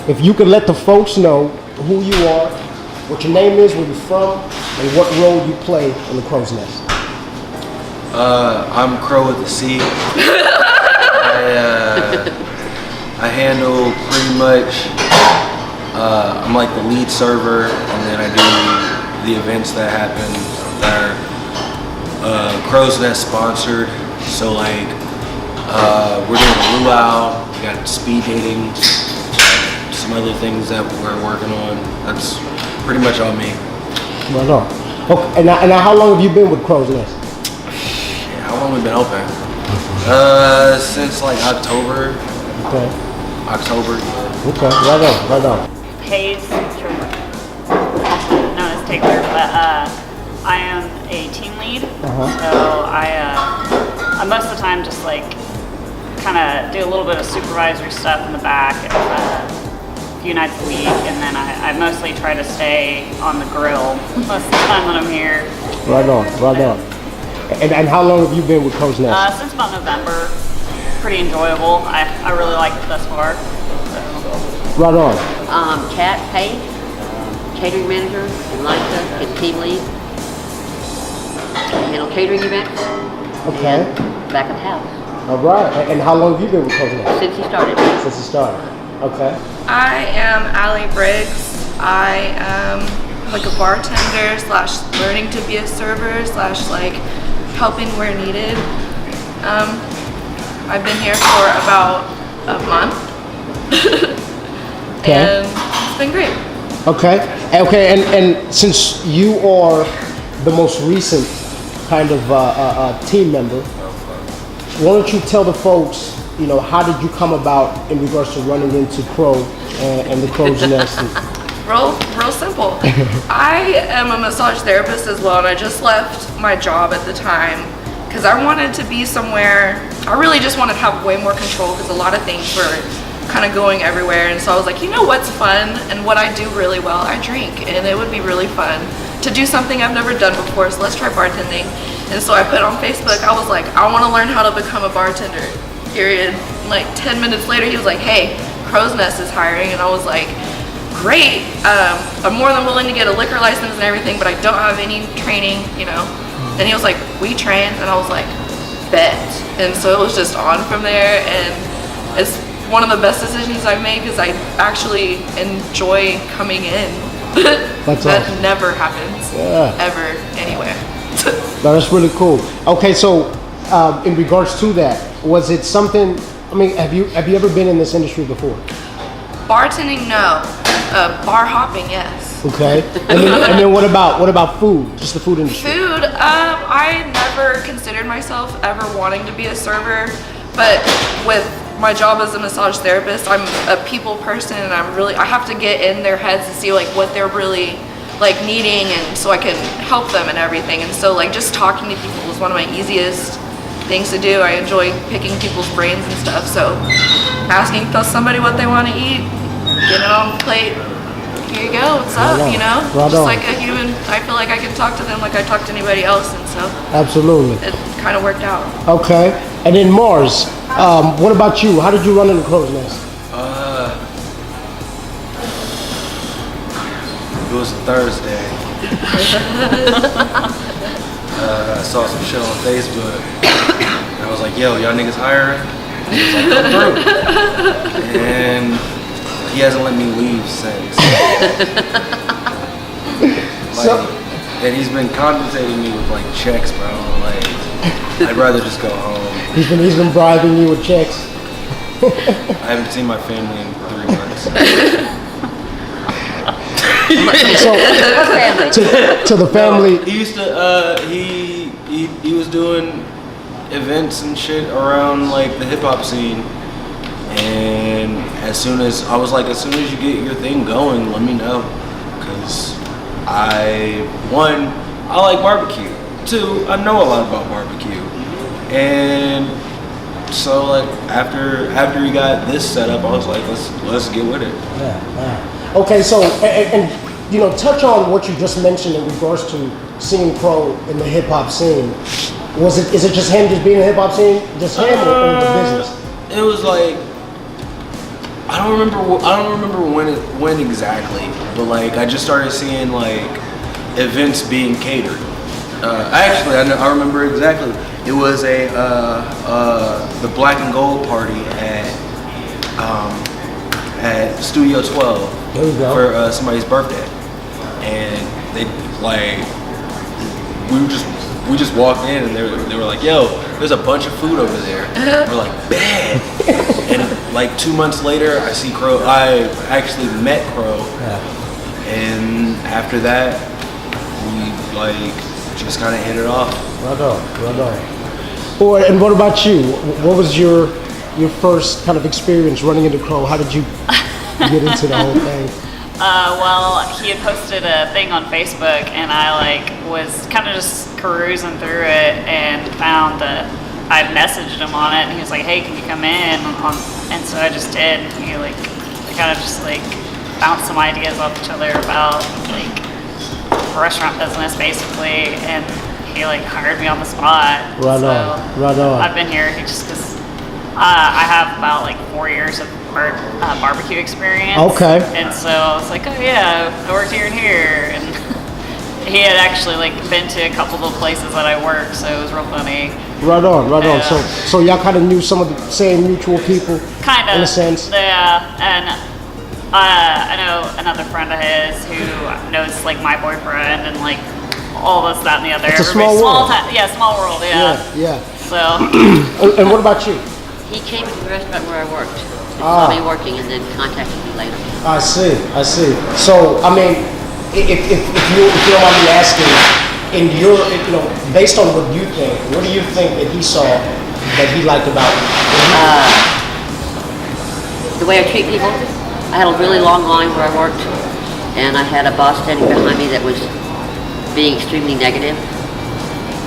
if you could let the folks know who you are, what your name is, where you're from, and what role you play in the Crow's Nest. I'm Krow with the C. I handle pretty much, I'm like the lead server, and then I do the events that happen that are Crow's Nest sponsored. So like, we're doing a luau, we got speed dating, some other things that we're working on. That's pretty much all me. Right on. Okay, and now how long have you been with Crow's Nest? Yeah, how long have we been open? Since like October. Okay. October. Okay, right on. Hayes, known as Taylor, but I am a team lead. So I most of the time just like kind of do a little bit of supervisory stuff in the back a few nights a week, and then I mostly try to stay on the grill most of the time when I'm here. Right on. And how long have you been with Crow's Nest? Since about November. Pretty enjoyable. I really like it thus far. So. Right on. Kat Page, catering manager, and Lisa is team lead. I handle catering events. Okay. And back of the house. All right. And how long have you been with Crow's Nest? Since he started. Okay. I am Allie Briggs. I am like a bartender / learning to be a server / like helping where needed. I've been here for about a month. Okay. And it's been great. Okay. And since you are the most recent kind of team member, why don't you tell the folks, how did you come about in regards to running into Krow and the Crow's Nest? Real simple. I am a massage therapist as well, and I just left my job at the time because I wanted to be somewhere. I really just wanted to have way more control because a lot of things were kind of going everywhere, and so I was like, what's fun and what I do really well? I drink, and it would be really fun to do something I've never done before, so let's try bartending. And so I put on Facebook, I was like, I want to learn how to become a bartender, period. Like 10 minutes later, he was like, hey, Crow's Nest is hiring, and I was like, great. I'm more than willing to get a liquor license and everything, but I don't have any training, And he was like, we train, and I was like, bet. And so it was just on from there, and it's one of the best decisions I've made because I actually enjoy coming in. That's that awesome. never happens ever anywhere. No, that's really cool. Okay, so in regards to that, was it something? I mean, have you ever been in this industry before? Bartending, no. Bar hopping, yes. Okay, and then what about food? Just the food industry. Food, I never considered myself ever wanting to be a server, but with my job as a massage therapist, I'm a people person, and I have to get in their heads and see like what they're really like needing, and so I can help them and everything. And so like just talking to people was one of my easiest things to do. I enjoy picking people's brains and stuff. So asking somebody what they want to eat, get it on the plate. Here you go, what's up, Right Just on. like a human, I feel like I can talk to them like I talk to anybody else, and so Absolutely. it kind of worked out. Okay, and then Mars, what about you? How did you run into Crow's Nest? It was Thursday. I saw some shit on Facebook. And I was like, yo, y'all niggas hiring? And he was like, come through. And he hasn't let me leave since. And he's been compensating me with like checks, bro. Like, I'd rather just go home. He's been bribing you with checks. I haven't seen my family in 3 months. So to the family. No, he used to he was doing events and shit around like the hip hop scene, and as soon as you get your thing going, let me know, because I like barbecue. 2, I know a lot about barbecue, and so like after we got this set up, I was like, let's get with it. Yeah. Okay, so and touch on what you just mentioned in regards to seeing Krow in the hip hop scene. Is it just him just being in the hip hop scene, just him, or the business? It was like I don't remember. I don't remember when exactly, but like I just started seeing like events being catered. Actually, I remember exactly. It was the Black and Gold party at Studio 12 There you go. for somebody's birthday, and they like we just walked in and they were like, "Yo, there's a bunch of food over there." We're like, "Bad." And like 2 months later, I see Krow. I actually met Krow, and after that, we like just kind of hit it off. Right on, right on. Oh, and what about you? What was your first kind of experience running into Krow? How did you get into the whole thing? Well, he had posted a thing on Facebook, and I like was kind of just perusing through it and found that I messaged him on it, and he was like, "Hey, can you come in?" And so I just did. And he like kind of just like bounced some ideas off each other about like restaurant business, basically, and he like hired me on the spot. Right so on, right on. I've been here just because I have about like 4 years of barbecue experience. Okay. And so I was like, oh yeah, I worked here and here, and he had actually like been to a couple of the places that I work, so it was real funny. Right on, right on. So y'all kind of knew some of the same mutual people, Kind of. in a sense. Yeah, and I know another friend of his who knows like my boyfriend and like all this, that, and the other. It's a small world. Yeah, small world. Yeah. Yeah. So. And what about you? He came to the restaurant where I worked. He saw me working and then contacted me later. I see. So, I mean, if you don't mind me asking, based on what do you think that he saw that he liked about you? The way I treat people, I had a really long line where I worked, and I had a boss standing behind me that was being extremely negative,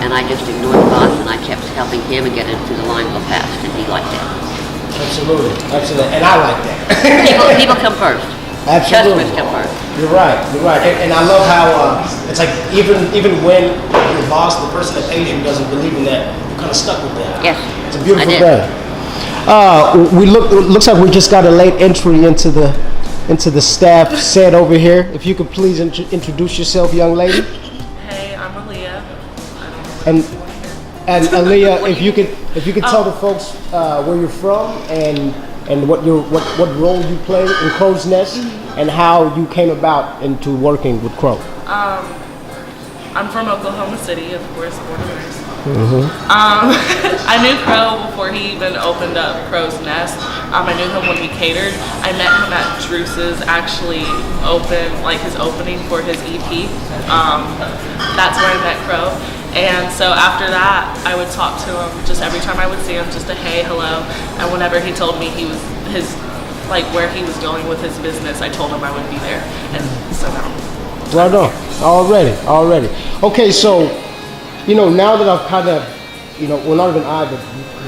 and I just ignored the boss, and I kept helping him and getting through the line real fast, and he liked that. Absolutely, and I like that. People come first. Absolutely. Customers come first. You're right. And I love how it's like even when your boss, the person that pays you, doesn't believe in that, you're kind of stuck with that. Yes. It's a beautiful I did. thing. Looks like we just got a late entry into the staff set over here. If you could please introduce yourself, young lady. Hey, I'm Aaliyah. And Aaliyah, if you could tell the folks where you're from and what role you play in Crow's Nest and how you came about into working with Krow. I'm from Oklahoma City, of course, born and raised. I knew Krow before he even opened up Crow's Nest. I knew him when he catered. I met him at Druce's actually his opening for his E.T.P. That's where I met Krow. And so after that, I would talk to him just every time I would see him, just a hey, hello. And whenever he told me where he was going with his business, I told him I would be there. And so now. Right on. Already. Okay, so, now that I've kind of, well, not even I, but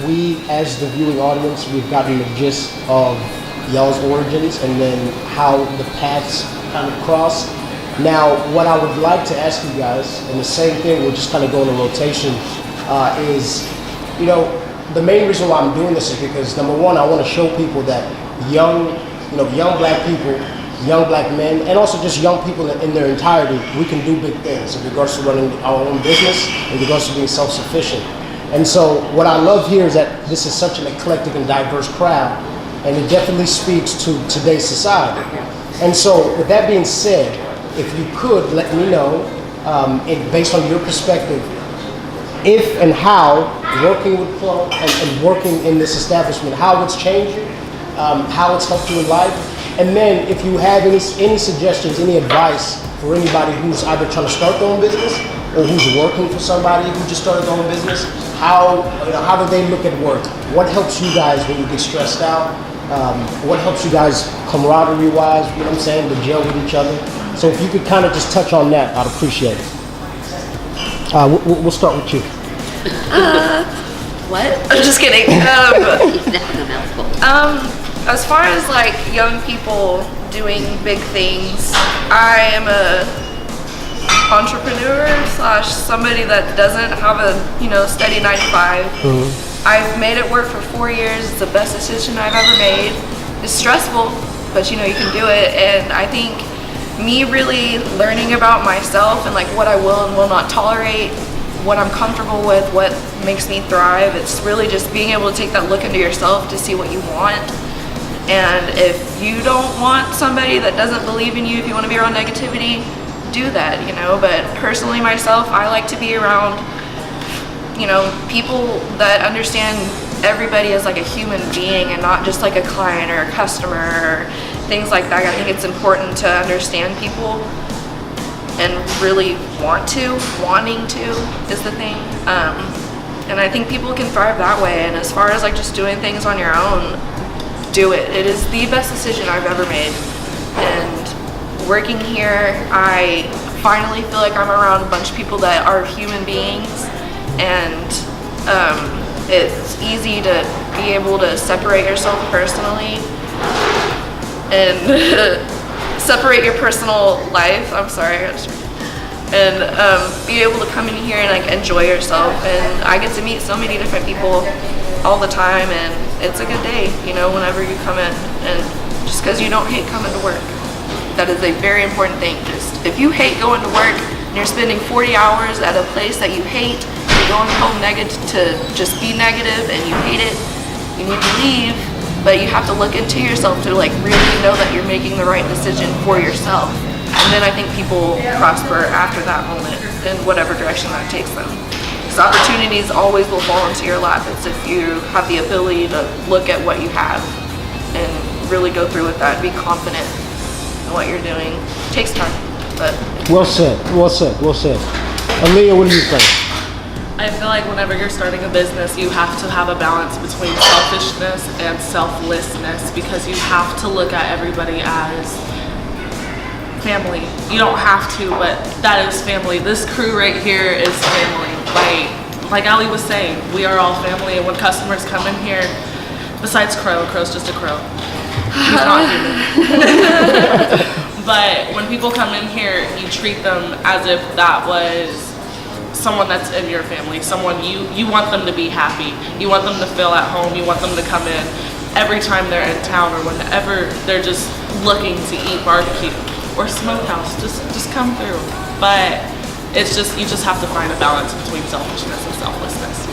we as the viewing audience, we've gotten the gist of y'all's origins and then how the paths kind of cross. Now, what I would like to ask you guys, and the same thing, we'll just kind of go in a rotation, is, the main reason why I'm doing this is because, number one, I want to show people that young black people, young black men, and also just young people in their entirety, we can do big things in regards to running our own business, in regards to being self-sufficient. And so what I love here is that this is such an eclectic and diverse crowd, and it definitely speaks to today's society. And so with that being said, if you could let me know, based on your perspective, if and how working with Krow and working in this establishment, how it's changed you, how it's helped you in life, and then if you have any suggestions, any advice for anybody who's either trying to start their own business or who's working for somebody who just started their own business, how do they look at work? What helps you guys when you get stressed out? What helps you guys camaraderie-wise, you know what I'm saying, to gel with each other? So if you could kind of just touch on that, I'd appreciate it. We'll start with you. What? I'm just kidding. That's a mouthful. As far as like young people doing big things, I am a entrepreneur / somebody that doesn't have a steady 9 to 5. I've made it work for 4 years. It's the best decision I've ever made. it's stressful, but you know, you can do it. And I think me really learning about myself and like what I will and will not tolerate, what I'm comfortable with, what makes me thrive, it's really just being able to take that look into yourself to see what you want. And if you don't want somebody that doesn't believe in you, if you want to be around negativity, do that, you know. But personally myself, I like to be around, you know, people that understand everybody as like a human being and not just like a client or a customer or things like that. I think it's important to understand people and really wanting to is the thing. And I think people can thrive that way. And as far as like just doing things on your own, do it. It is the best decision I've ever made. And working here, I finally feel like I'm around a bunch of people that are human beings, and it's easy to be able to separate yourself personally and separate your personal life. I'm sorry, and be able to come in here and like enjoy yourself. And I get to meet so many different people all the time, and it's a good day, you know, whenever you come in. And just because you don't hate coming to work, that is a very important thing. Just if you hate going to work and you're spending 40 hours at a place that you hate, you're going home negative to just be negative and you hate it, you need to leave. But you have to look into yourself to like really know that you're making the right decision for yourself. And then I think people prosper after that moment in whatever direction that takes them. Because opportunities always will fall into your lap. It's if you have the ability to look at what you have and really go through with that, be confident in what you're doing. It takes time, but Well said. Well said. Well said. Aaliyah, what do you think? I feel like whenever you're starting a business, you have to have a balance between selfishness and selflessness, because you have to look at everybody as family. You don't have to, but that is family. This crew right here is family. Like Ali was saying, we are all family, and when customers come in here, besides Crow's just a crow. He's not human. But when people come in here, you treat them as if that was someone that's in your family, someone you want them to be happy, you want them to feel at home, you want them to come in every time they're in town or whenever they're just looking to eat barbecue or Smokehouse, just come through. But it's just, you just have to find a balance between selfishness and selflessness.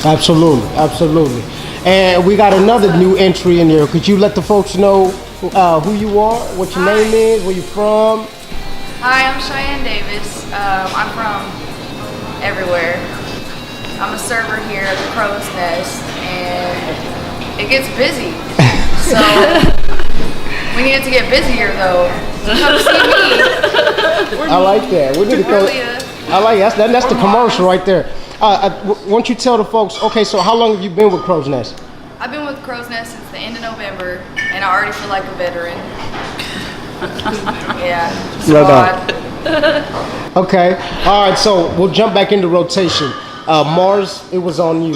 Absolutely, absolutely. And we got another new entry in there. Could you let the folks know who you are, what your name is, where you're from? Hi, I'm Cheyenne Davis. I'm from everywhere. I'm a server here at the Crow's Nest, and it gets busy. So we need it to get busier, though. Come see me. I like that. We need to go. I like that's the commercial right there. Why don't you tell the folks? Okay, so how long have you been with Crow's Nest? I've been with Crow's Nest since the end of November, and I already feel like a veteran. Yeah, squad. Okay. All right. So we'll jump back into rotation. Mars, it was on you.